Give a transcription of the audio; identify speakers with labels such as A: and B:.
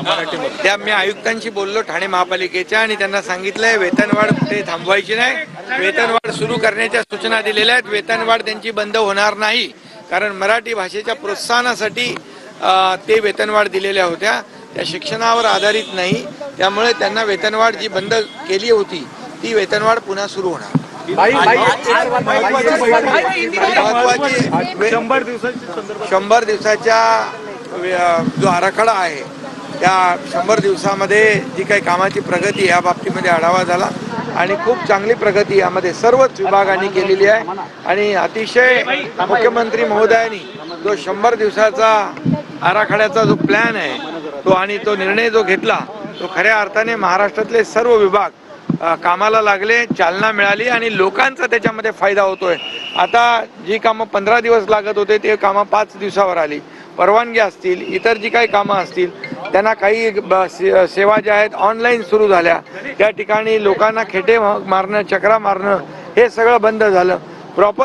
A: त्या मी आयुक्तांशी बोललो ठाणे महापालिकेच्या आणि त्यांना सांगितलंय वेतनवाढ कुठे थांबवायची नाही, वेतनवाढ सुरू करण्याच्या सूचना दिलेल्या आहेत. वेतनवाढ त्यांची बंद होणार नाही, कारण मराठी भाषेच्या प्रोत्साहनासाठी ते वेतनवाढ दिलेल्या होत्या, त्या शिक्षणावर आधारित नाही. त्यामुळे त्यांना वेतनवाढ जी बंद केली होती ती वेतनवाढ पुन्हा सुरू होणार. 100 दिवसाच्या जो आराखडा आहे त्या 100 दिवसामध्ये जी काही कामाची प्रगती या बाबतीमध्ये आढावा झाला आणि खूप चांगली प्रगती यामध्ये सर्वच विभागांनी केलेली आहे. आणि अतिशय मुख्यमंत्री महोदयांनी जो 100 दिवसाचा आराखड्याचा जो प्लॅन आहे तो आणि तो निर्णय जो घेतला तो खऱ्या अर्थाने महाराष्ट्रातले सर्व विभाग कामाला लागले, चालना मिळाली आणि लोकांचा त्याच्यामध्ये फायदा होतोय. आता जी कामं 15 दिवस लागत होते ते कामं 5 दिवसावर आली. परवानगी असतील, इतर जी काही कामं असतील त्यांना काही सेवा ज्या आहेत ऑनलाईन सुरू झाल्या. त्या ठिकाणी लोकांना खेटे मारणं, चक्रा मारणं हे सगळं बंद झालं. प्रॉपर